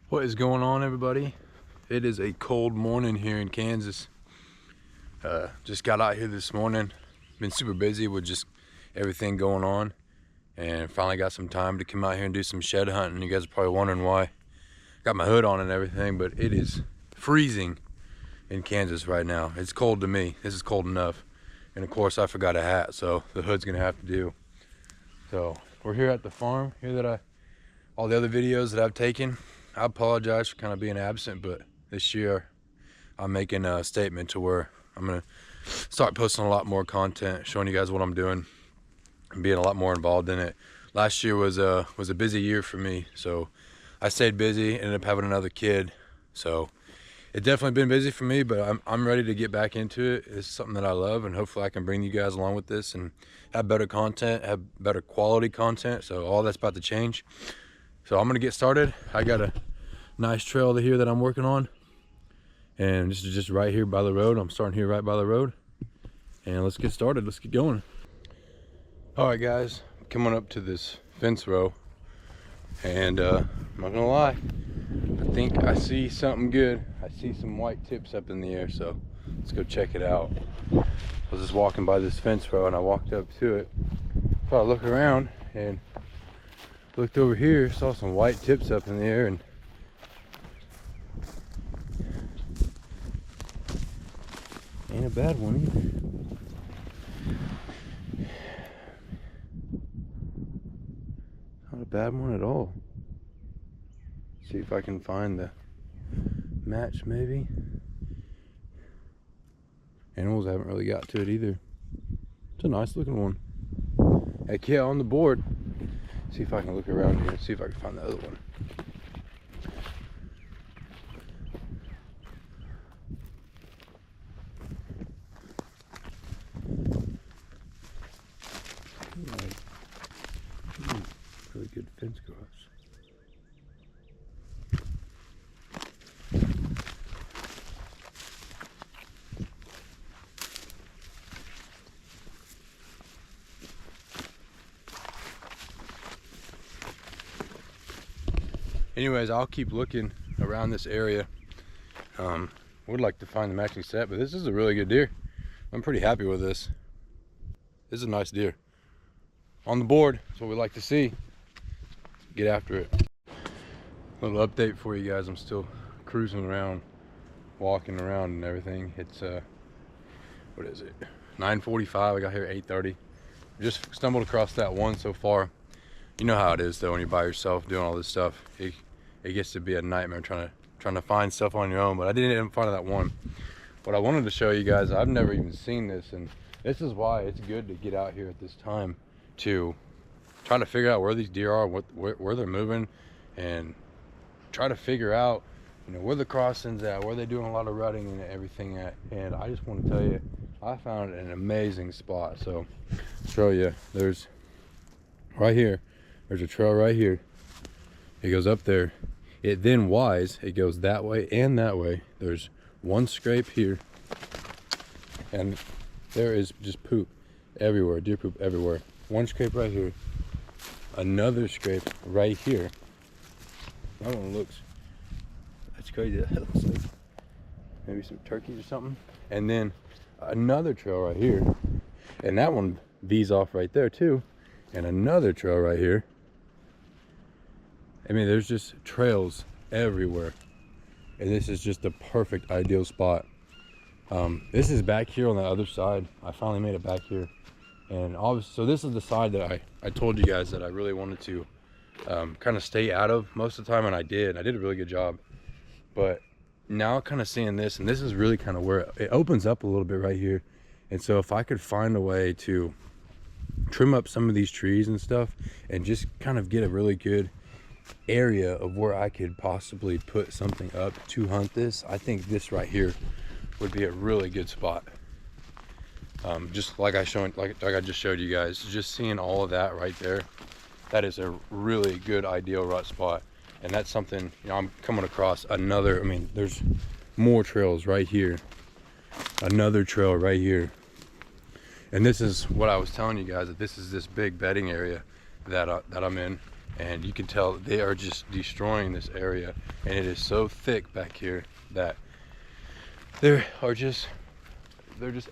What is going on, everybody? It is a cold morning here in Kansas. Just got out here this morning. Been super busy with just everything going on, and finally got some time to come out here and do some shed hunting. You guys are probably wondering why. Got my hood on and everything, but it is freezing in Kansas right now. It's cold to me. This is cold enough. And of course I forgot a hat, so the hood's gonna have to do. So we're here at the farm here all the other videos that I've taken. I apologize for kind of being absent, but this year I'm making a statement to where I'm gonna start posting a lot more content, showing you guys what I'm doing and being a lot more involved in it. Last year was a busy year for me, so I stayed busy, ended up having another kid, so it's definitely been busy for me, but I'm ready to get back into it. It's something that I love, and hopefully I can bring you guys along with this and have better content, have better quality content. So all that's about to change. So I'm gonna get started. I got a nice trail here that I'm working on, and this is just right here by the road. I'm starting here right by the road, and let's get started. Let's get going. All right, guys, coming up to this fence row, and I'm not gonna lie, I think I see something good. I see some white tips up in the air, so let's go check it out. I was just walking by this fence row and I walked up to it. Thought I'd look around and looked over here, saw some white tips up in the air, and ain't a bad one either. Not a bad one at all. See if I can find the match maybe. Animals haven't really got to it either. It's a nice looking one. Heck yeah, on the board. See if I can look around here and see if I can find the other one. Really good fence grass. Anyways, I'll keep looking around this area. Would like to find the matching set, but this is a really good deer. I'm pretty happy with this. This is a nice deer. On the board, that's what we like to see. Get after it. Little update for you guys. I'm still cruising around, walking around and everything. It's what is it? 9:45. I got here at 8:30. Just stumbled across that one so far. You know how it is though when you're by yourself doing all this stuff. It gets to be a nightmare trying to find stuff on your own, but I didn't even find that one. What I wanted to show you guys, I've never even seen this, and this is why it's good to get out here at this time to try to figure out where these deer are, where they're moving, and try to figure out, you know, where the crossings at, where they're doing a lot of rutting and everything at. And I just want to tell you, I found an amazing spot. So I'll show you. There's right here, there's a trail right here. It goes up there. It then it goes that way and that way. There's one scrape here, and there is just poop everywhere, deer poop everywhere. One scrape right here, another scrape right here. That one looks, that's crazy. That looks like maybe some turkeys or something. And then another trail right here, and that one V's off right there too. And another trail right here. I mean, there's just trails everywhere, and this is just the perfect ideal spot. This is back here on the other side. I finally made it back here, and obviously, so this is the side that I told you guys that I really wanted to kind of stay out of most of the time, and I did a really good job. But now kind of seeing this, and this is really kind of where it opens up a little bit right here. And so if I could find a way to trim up some of these trees and stuff and just kind of get a really good area of where I could possibly put something up to hunt this, I think this right here would be a really good spot. Just like I just showed you guys, just seeing all of that right there, that is a really good ideal rut spot. And that's something, you know, I'm coming across another, I mean, there's more trails right here, another trail right here. And this is what I was telling you guys, that this is this big bedding area that I'm in. and you can tell they are just destroying this area, and it is so thick back here that they're just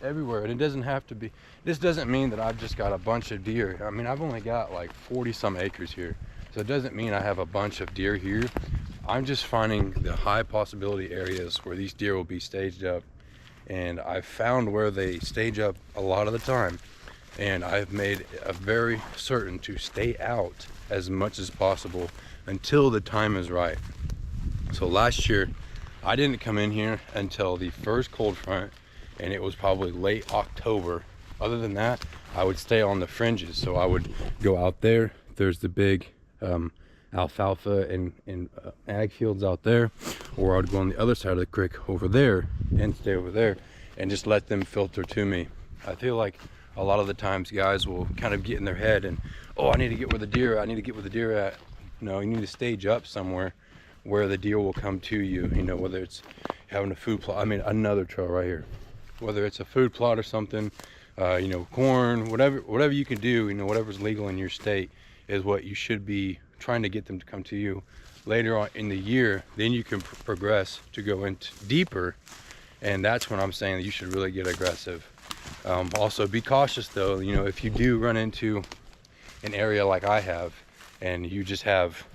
everywhere. And it doesn't have to be, this doesn't mean that I've just got a bunch of deer. I mean, I've only got like 40 some acres here, so it doesn't mean I have a bunch of deer here. I'm just finding the high possibility areas where these deer will be staged up, and I've found where they stage up a lot of the time, and I've made a very certain to stay out as much as possible until the time is right. So last year I didn't come in here until the first cold front, and it was probably late October. Other than that, I would stay on the fringes. So I would go out there. There's the big alfalfa and ag fields out there, or I'd go on the other side of the creek over there and stay over there and just let them filter to me. I feel like a lot of the times guys will kind of get in their head and, oh, I need to get where the deer, I need to get where the deer at. No, you need to stage up somewhere where the deer will come to you, you know, whether it's having a food plot. I mean, another trail right here, whether it's a food plot or something, you know, corn, whatever you can do, you know, whatever's legal in your state is what you should be trying to get them to come to you. Later on in the year, then you can progress to go into deeper, and that's when I'm saying that you should really get aggressive. Also be cautious though, you know, if you do run into an area like I have, and you just have,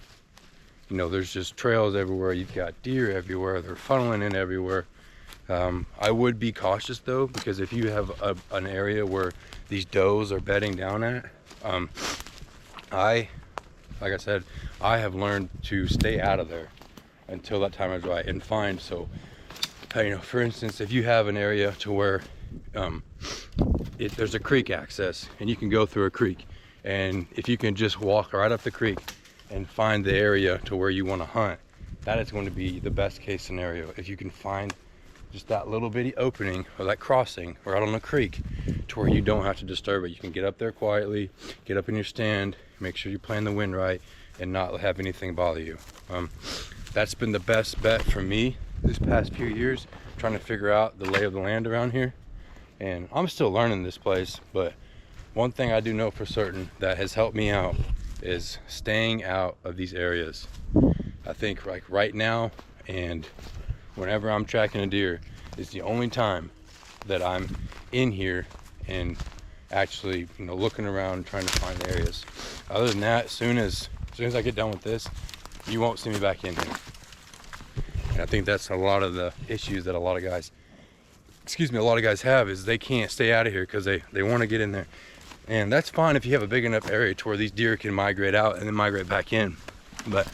you know, there's just trails everywhere, you've got deer everywhere, they're funneling in everywhere. I would be cautious though, because if you have an area where these does are bedding down at, like I said, I have learned to stay out of there until that time is right and find. So, you know, for instance, if you have an area to where there's a creek access and you can go through a creek, and if you can just walk right up the creek and find the area to where you want to hunt, that is going to be the best case scenario. If you can find just that little bitty opening or that crossing right on the creek to where you don't have to disturb it, you can get up there quietly, get up in your stand, make sure you plan the wind right, and not have anything bother you. That's been the best bet for me this past few years, trying to figure out the lay of the land around here. And I'm still learning this place, but one thing I do know for certain that has helped me out is staying out of these areas. I think like right now and whenever I'm tracking a deer is the only time that I'm in here and actually, you know, looking around trying to find areas. Other than that, as soon as I get done with this, you won't see me back in here. And I think that's a lot of the issues that a lot of guys have, is they can't stay out of here because they want to get in there. And that's fine if you have a big enough area to where these deer can migrate out and then migrate back in. But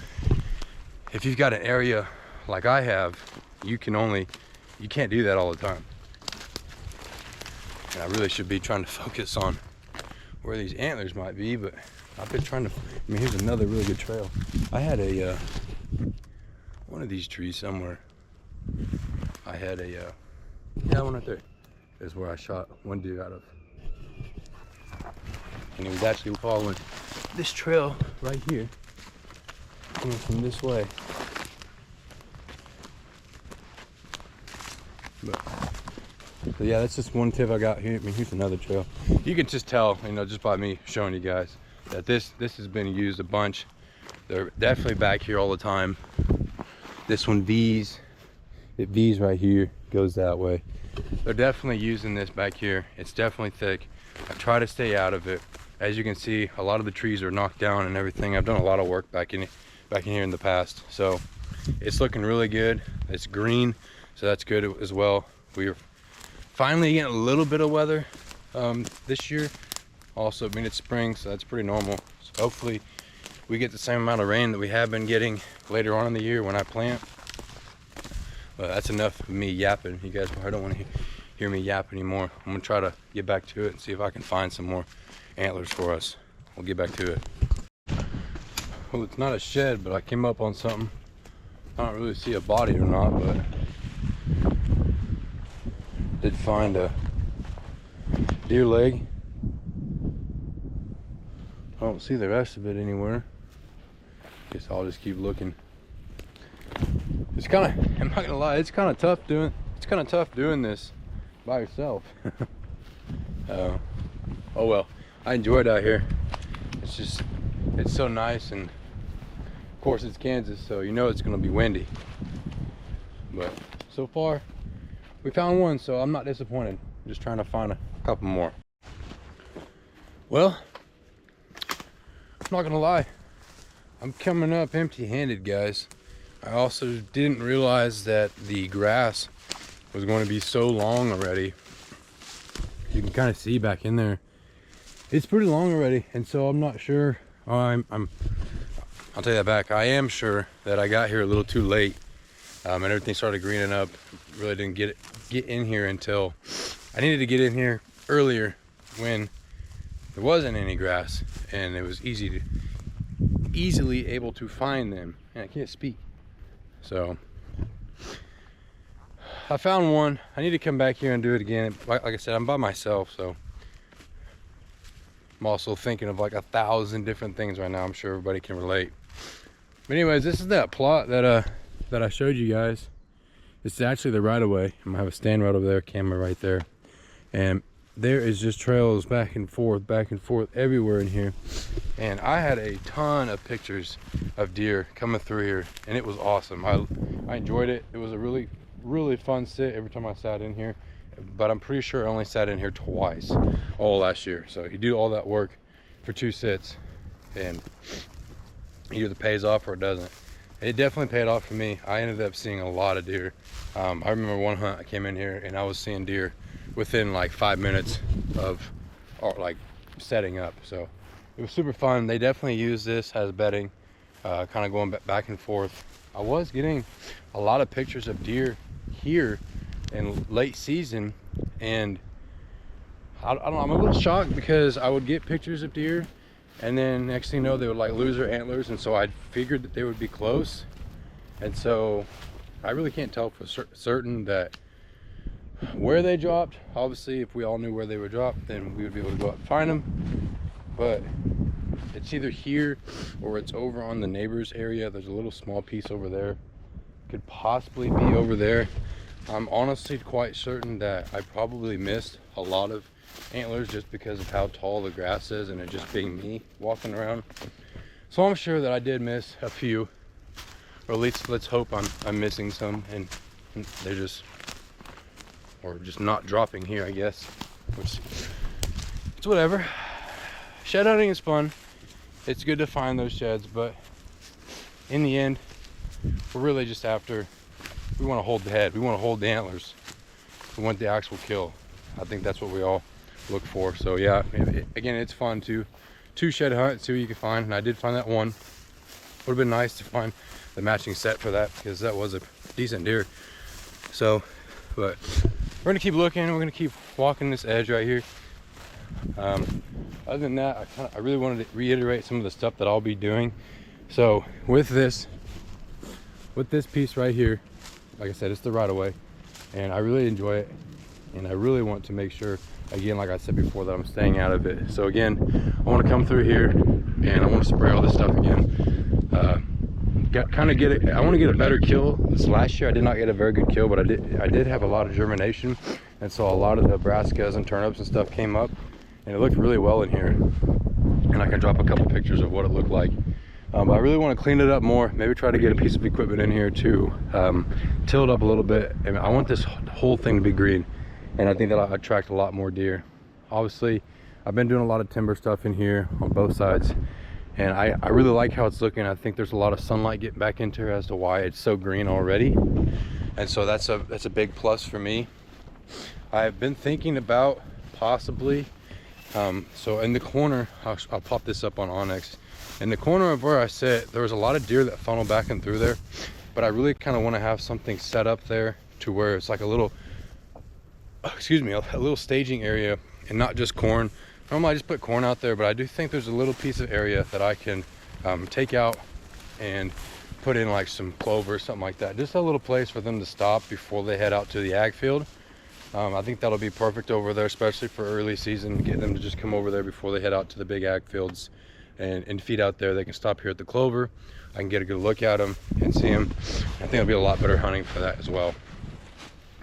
if you've got an area like I have, you can't do that all the time. And I really should be trying to focus on where these antlers might be, but I've been trying to, I mean, here's another really good trail. I had one of these trees somewhere. I had yeah, one right there is where I shot one deer out of. And he was actually following this trail right here, coming from this way. But yeah, that's just one tip I got here. I mean, here's another trail. You can just tell, you know, just by me showing you guys that this has been used a bunch. They're definitely back here all the time. This one V's, it V's right here, goes that way. They're definitely using this back here. It's definitely thick. I try to stay out of it. As you can see, a lot of the trees are knocked down and everything. I've done a lot of work back in here in the past. So it's looking really good. It's green, so that's good as well. We're finally getting a little bit of weather this year. Also, I mean, it's spring, so that's pretty normal. So hopefully we get the same amount of rain that we have been getting later on in the year when I plant. But that's enough of me yapping. You guys probably don't want to hear me yap anymore. I'm gonna try to get back to it and see if I can find some more antlers for us. We'll get back to it. Well, it's not a shed, but I came up on something. I don't really see a body or not, but did find a deer leg. I don't see the rest of it anywhere. Guess I'll just keep looking. It's kind of, I'm not gonna lie, it's kind of tough doing this by yourself. Oh well, I enjoy it out here. It's so nice and Of course, it's Kansas, so you know it's gonna be windy. But so far, we found one, so I'm not disappointed. I'm just trying to find a couple more. Well, I'm not gonna lie, I'm coming up empty-handed, guys. I also didn't realize that the grass was going to be so long already. You can kind of see back in there. It's pretty long already, and so I'm not sure. I'll take that back. I am sure that I got here a little too late, and everything started greening up. Really didn't get in here until I needed to get in here earlier when there wasn't any grass, and it was easily able to find them. And I can't speak, so I found one. I need to come back here and do it again. Like I said, I'm by myself, so I'm also thinking of like 1,000 different things right now. I'm sure everybody can relate. But anyways, this is that plot that I showed you guys. It's actually the right of way. I'm gonna have a stand right over there, camera right there, and there is just trails back and forth everywhere in here. And I had a ton of pictures of deer coming through here, and it was awesome. I enjoyed it. It was a really fun sit every time I sat in here, but I'm pretty sure I only sat in here twice all last year. So you do all that work for 2 sits, and either it pays off or it doesn't. It definitely paid off for me. I ended up seeing a lot of deer. I remember one hunt I came in here and I was seeing deer within like 5 minutes of like setting up. So it was super fun. They definitely use this as bedding, kind of going back and forth. I was getting a lot of pictures of deer here in late season, and I don't know, I'm a little shocked because I would get pictures of deer and then next thing you know they would like lose their antlers, and so I figured that they would be close, and so I really can't tell for certain that where they dropped. Obviously if we all knew where they would drop, then we would be able to go out and find them, but it's either here or it's over on the neighbor's area. There's a little small piece over there, could possibly be over there. I'm honestly quite certain that I probably missed a lot of antlers just because of how tall the grass is and it just being me walking around. So I'm sure that I did miss a few, or at least let's hope I'm missing some, and they're just not dropping here, I guess, which it's whatever. Shed hunting is fun. It's good to find those sheds, but in the end we're really just after, we want to hold the head, we want to hold the antlers, we want the actual kill. I think that's what we all look for. So yeah, again, it's fun to shed hunt, see what you can find, and I did find that one. Would have been nice to find the matching set for that because that was a decent deer. So, but we're gonna keep looking, we're gonna keep walking this edge right here. Other than that, I really wanted to reiterate some of the stuff that I'll be doing. So with this piece right here, like I said, it's the right of way, and I really enjoy it, and I really want to make sure, again, like I said before, that I'm staying out of it. So again, I want to come through here and I want to spray all this stuff again. I want to get a better kill. This last year I did not get a very good kill, but I did have a lot of germination, and so a lot of the brassicas and turnips and stuff came up, and it looked really well in here. And I can drop a couple pictures of what it looked like. But I really want to clean it up more, maybe try to get a piece of equipment in here to till it up a little bit. And I want this whole thing to be green, and I think that'll attract a lot more deer. Obviously I've been doing a lot of timber stuff in here on both sides, and I really like how it's looking. I think there's a lot of sunlight getting back into it as to why it's so green already, and so that's a big plus for me. I've been thinking about possibly so in the corner, I'll pop this up on Onyx. In the corner of where I sit, there was a lot of deer that funnel back and through there, but I really kind of want to have something set up there to where it's like a little, a little staging area, and not just corn. Normally I just put corn out there, but I do think there's a little piece of area that I can take out and put in like some clover or something like that. Just a little place for them to stop before they head out to the ag field. I think that'll be perfect over there, especially for early season, get them to just come over there before they head out to the big ag fields and feed out there. They can stop here at the clover. I can get a good look at them and see them. I think it'll be a lot better hunting for that as well.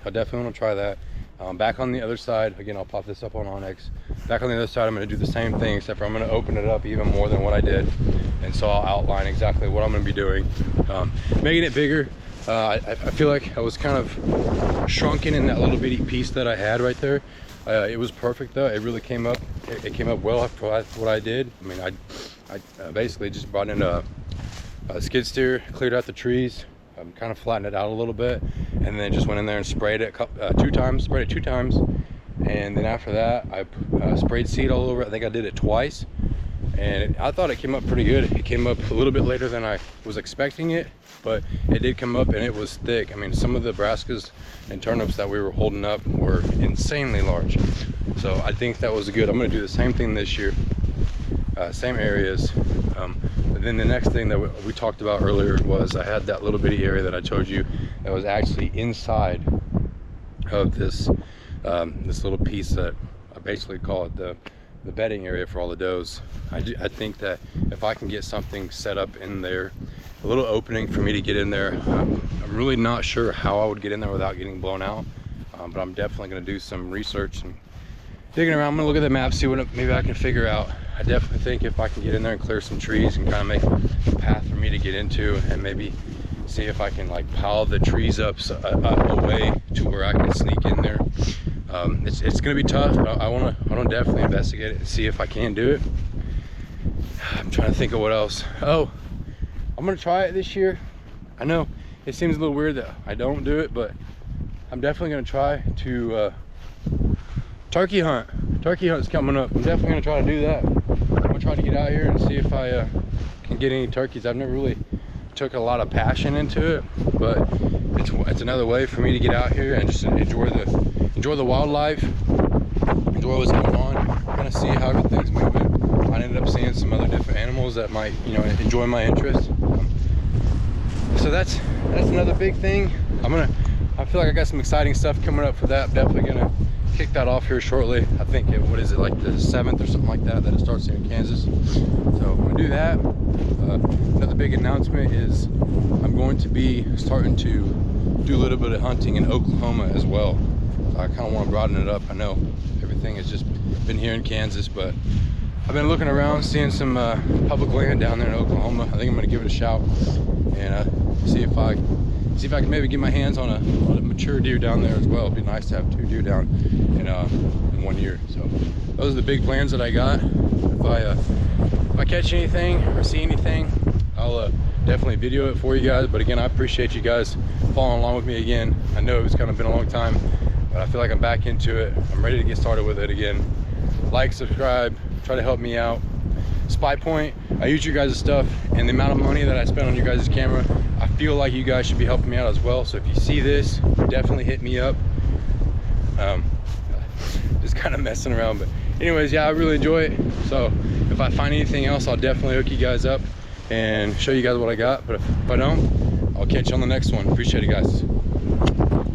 I definitely want to try that. Back on the other side, again, I'll pop this up on Onyx. Back on the other side, I'm going to do the same thing, except for I'm going to open it up even more than what I did. and so I'll outline exactly what I'm going to be doing. Making it bigger, I feel like I was kind of shrunken in that little bitty piece that I had right there. It was perfect though. It really came up. It came up well for what I did. I mean, I basically just brought in a skid steer, cleared out the trees, kind of flattened it out a little bit, and then just went in there and sprayed it two times, and then after that I sprayed seed all over it. I think I did it twice, and I thought it came up pretty good. It came up a little bit later than I was expecting it, but it did come up, and it was thick. I mean, some of the brassicas and turnips that we were holding up were insanely large, so I think that was good. I'm going to do the same thing this year, same areas. But then the next thing that we talked about earlier was I had that little bitty area that I told you that was actually inside of this this little piece that I basically call it the bedding area for all the does. I think that if I can get something set up in there, a little opening for me to get in there, I'm really not sure how I would get in there without getting blown out, but I'm definitely going to do some research and digging around. I'm going to look at the map, see what maybe I can figure out. I definitely think if I can get in there and clear some trees and kind of make a path for me to get into, and maybe see if I can like pile the trees up a way to where I can sneak in there. It's gonna be tough. I want to definitely investigate it and see if I can do it. I'm trying to think of what else. Oh, I'm gonna try it this year. I know it seems a little weird that I don't do it, but I'm definitely gonna try to turkey hunt. Turkey hunt's coming up. I'm definitely gonna try to do that. I'm gonna try to get out here and see if I can get any turkeys. I've never really took a lot of passion into it, but it's another way for me to get out here and just enjoy the wildlife, enjoy what's going on, kind of see how everything's moving. I ended up seeing some other different animals that might, you know, enjoy my interest. So that's another big thing. I feel like I got some exciting stuff coming up for that. I'm definitely gonna kick that off here shortly. I think what is it, like the 7th or something like that it starts here in Kansas. So I'm gonna do that. Another big announcement is I'm going to be starting to do a little bit of hunting in Oklahoma as well. I kind of want to broaden it up. I know everything has just been here in Kansas, but I've been looking around, seeing some public land down there in Oklahoma. I think I'm going to give it a shout and see if I can maybe get my hands on a mature deer down there as well. It'd be nice to have 2 deer down in 1 year. So those are the big plans that I got. If I catch anything or see anything, I'll definitely video it for you guys. But again, I appreciate you guys following along with me again. I know it's kind of been a long time, but I feel like I'm back into it. I'm ready to get started with it again. Like, subscribe, try to help me out. Spy Point, I use you guys' stuff, and the amount of money that I spent on you guys' camera, I feel like you guys should be helping me out as well. So if you see this, definitely hit me up. Just kind of messing around, but anyways, yeah, I really enjoy it. So if I find anything else, I'll definitely hook you guys up and show you guys what I got. But if I don't, I'll catch you on the next one. Appreciate it, guys.